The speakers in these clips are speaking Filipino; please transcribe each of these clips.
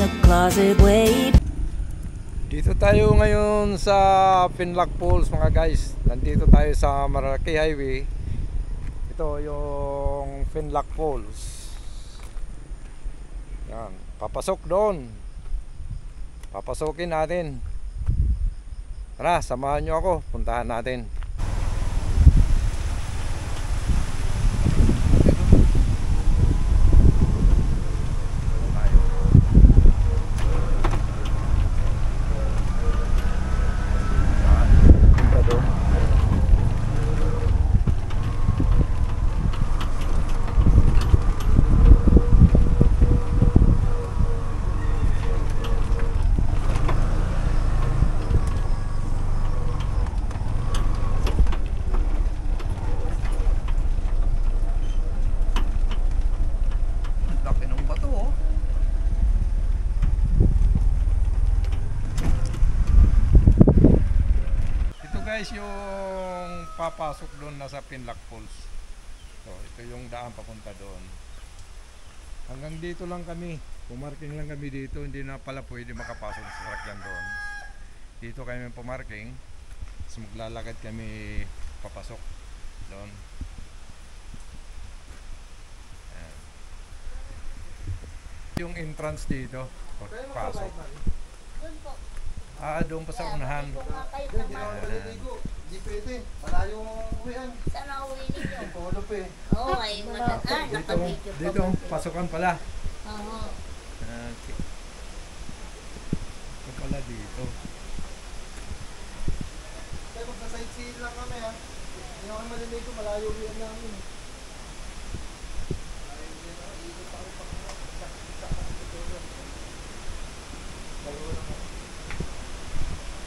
the closet way. Dito tayo ngayon sa Finlock Falls mga guys. Nandito tayo sa Maraki Highway. Ito yung Finlock Falls. Yan, papasok doon. Papasokin natin. Tara, samahan nyo ako. Puntahan natin. Guys, yung papasok doon nasa Finlock Falls. So, ito yung daan papunta doon. Hanggang dito lang kami. Pumarking lang kami dito. Hindi na pala pwede makapasok sa sasakyan doon. Dito kami pumarking. Tapos maglalakad kami papasok doon. Ayan. Yung entrance dito. Pasok. Doon pa sa unahan. Hindi pwede. Malayo ang uwihan. Saan ang uwi ninyo? Pulop eh. Oo, ay magandaan. Nakabidyo pa. Dito ang pasukan pala. Oo. Okay. Ito pala dito. Kaya magsa-sightseeing lang kami ha. Hindi ako maliligo. Malayo uwihan namin.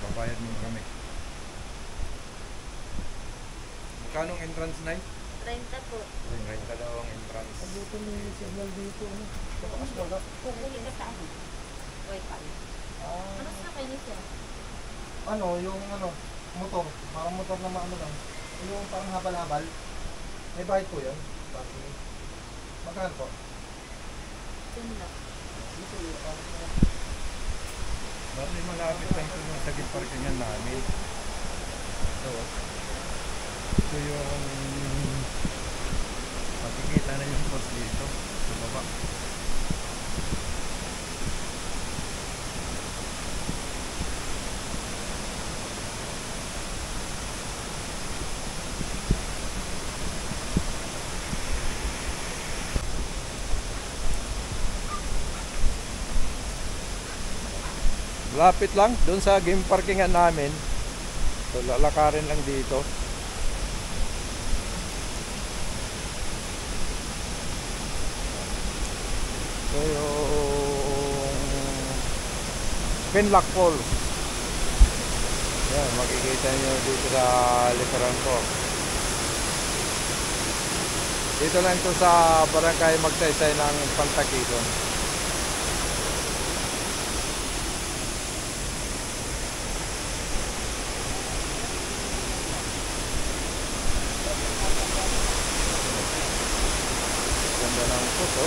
Babayad muna kami. Magkano ang entrance na 30 po. 30 daw ang entrance. Dito may signal dito. Kapakas wala. Kukunin ka saan? Wi-Fi. Ano sa kayo niya? Yung motor. Parang motor na maano lang. Yung parang habal-habal. May bayad po yun. Magkano po? Yun lang. Dito yun. Bali malapit lang ito yung sagip parkingan namin. Ito yung makikita na yung post dito sa baba. Lapit lang doon sa game parkingan namin. So lalakarin lang dito. So yung Finlock Falls. Yan, makikita nyo dito sa likuran ko. Dito lang ito sa barangay Magsaysay ng Pantakidon. Ganda ng puso.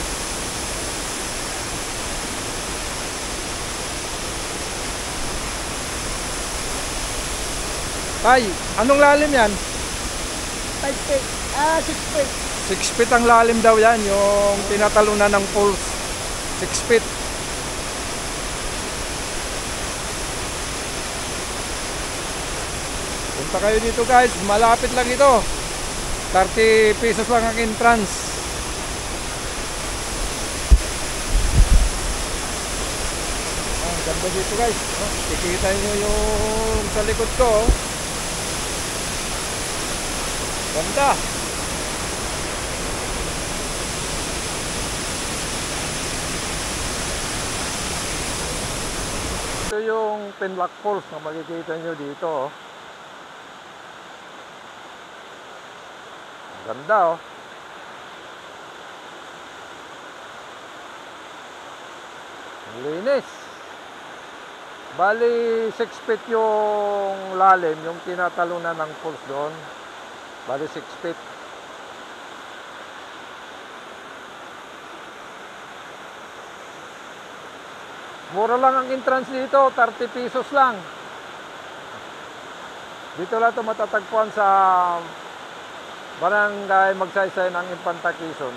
Tay, anong lalim yan? 5 feet. 6 feet. 6 feet ang lalim daw yan, yung tinatalunan ng falls. 6 feet. Punta kayo dito guys, malapit lang ito. 30 pesos lang ang entrance. Ang ganda dito guys. Kikita nyo yung sa likod ko. Ganda. Ito yung Finlock Falls na makikita nyo dito. Ganda oh. Ang linis. Bali 6 feet yung lalim, yung tinatalunan ng falls doon. Bali 6 feet. Mura lang ang entrance dito, 30 pesos lang. Dito lang ito matatagpuan sa Barangay Magsaysay ng Infanta Quezon.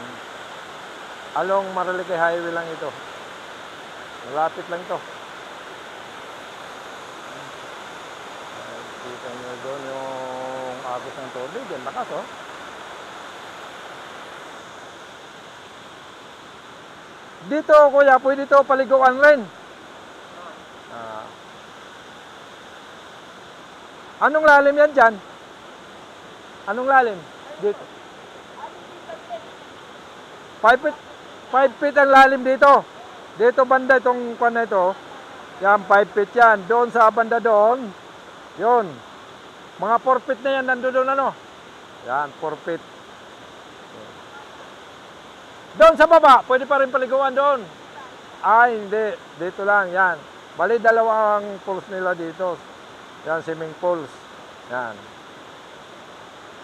Along Marilike Highway lang ito. Malapit lang ito. Kita nyo doon yung agos ng tubig. Yan, lakas oh. Dito kuya, pwede ito paliguan rin. Anong lalim yan dyan? Anong lalim? Dito. 5 feet ang lalim dito. Dito banda itong kwan na ito. Yan, 5 feet yan. Doon sa banda doon. Yun. Mga 4 feet na yan. Nandun ano. Yan, 4 feet. Doon sa baba, pwede pa rin paliguan doon. Ay, hindi. Dito lang, yan. Bali, dalawang pools nila dito. Yan, swimming pools. Yan.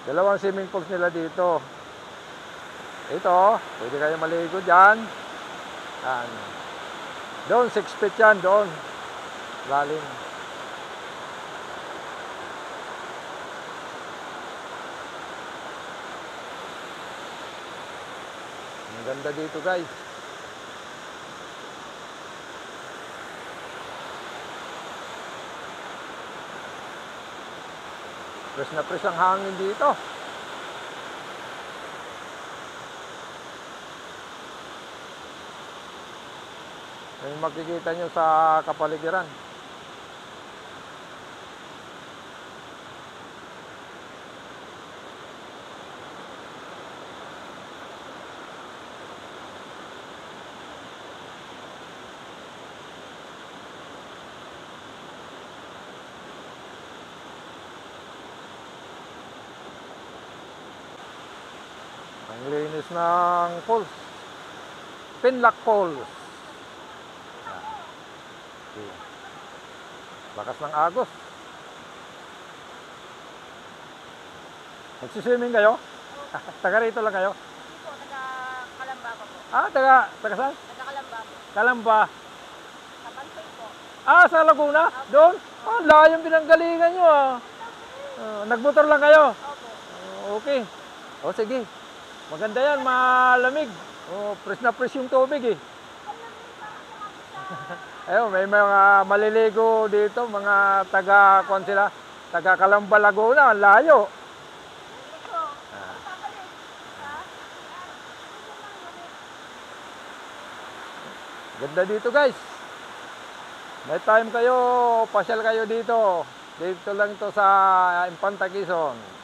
Dalawang swimming pools nila dito. Ito, pwede kayo maligo dyan. Yan. Doon, 6 feet yan, doon. Lalim. Ang ganda dito, guys. Fresh na fresh ang hangin dito. Yung makikita nyo sa kapaligiran. Ang linis ng falls. Pinlock Falls. Okay. Lakas ng agos. Magsiswimming kayo? Taga rito lang kayo? Hindi po, taga Kalamba ko po. Taga saan? Taga Kalamba po. Kalamba. Sa Pansay po. Sa Laguna? Doon? Layong pinanggalingan nyo nagmotor lang kayo? Opo. Okay. Sige. Maganda yan, malamig. Fresh na fresh yung tubig eh. Ayun, may mga maliligo dito, mga taga-kuan sila, taga Calamba, Laguna, ang layo. Ganda dito guys. May time kayo, pasyal kayo dito. Dito lang to sa Infanta Quezon.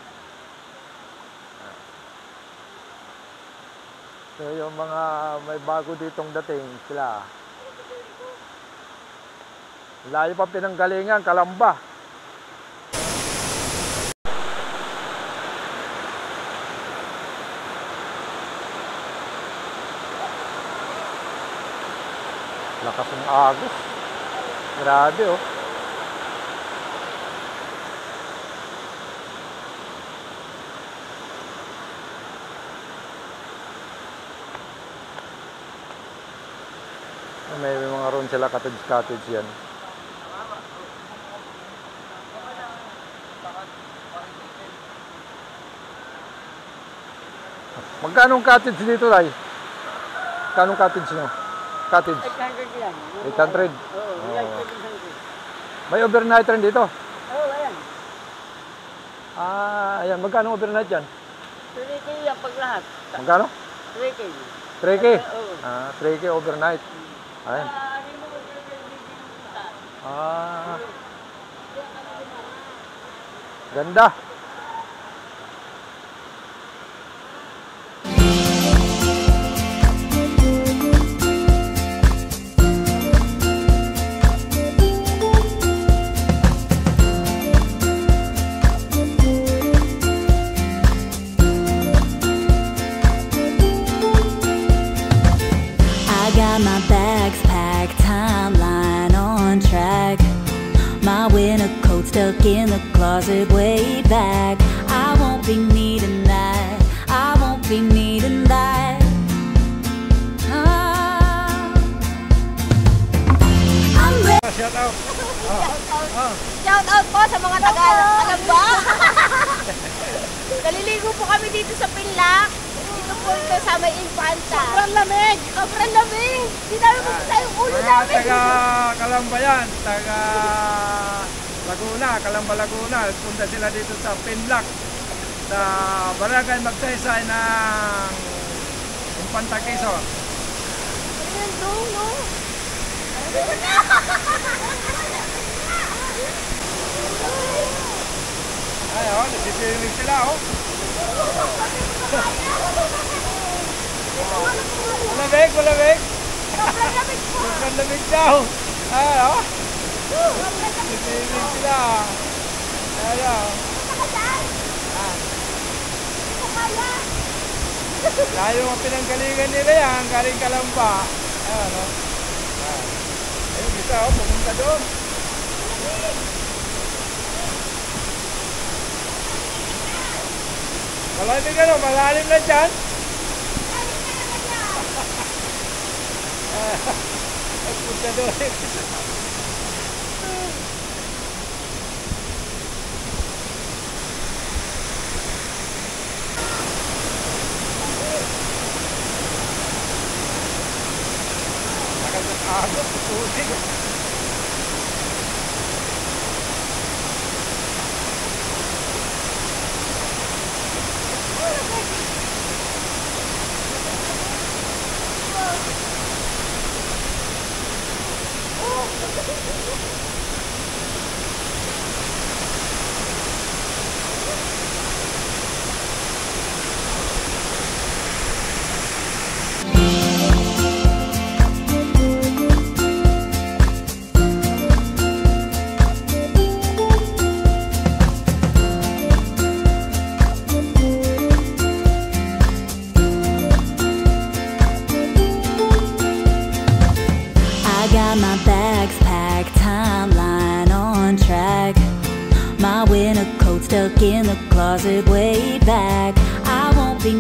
So yung mga may bago ditong dating sila. Layo pa pinanggalingan, Calamba. Lakas ng agos. Grabe oh. May mga roon sila cottage yan. Magkano ang cottage dito, Tay? Magkano ang cottage nyo? Cottage? 800 yan. 800? Oo, yan, 700. May overnight rin dito? Oo, ayan. Ayan. Magkano overnight yan? 3K yan pag lahat. Magkano? 3K. 3K? Oo. 3K overnight. Ayan. Ganda. I got my bags packed, timeline on track. My winter coat stuck in the closet way back. I won't be needing that. I won't be needing that. shout out. Shout out po sa mga taga-Alamba. Naliligo po kami dito sa Pinlac. Dito po ito sa may Infanta. Sobrang lamig. Sobrang lamig. Hindi namin magkita yung ulo namin. Taga Calamba yan. Taga Laguna, Calamba, Laguna. Punta sila dito sa Pinlac. Sa Barangay Magsaysay ng Infanta, Quezon. Ayan, no. Ay, oh, nasisilig sila, oh. Malamig, malamig. Sobrang lamig daw. Ay, oh. Nasisilig sila. Ay, oh. Dahil yung pinanggalingan nila yan, galing Calamba. Ayan, oh. Ayun, isa, oh, pumunta doon. Malamig ano, malalim na dyan. Punta doon. Nakasakagod, putik. I got my bags packed, timeline on track. My winter coat stuck in the closet way back. I won't be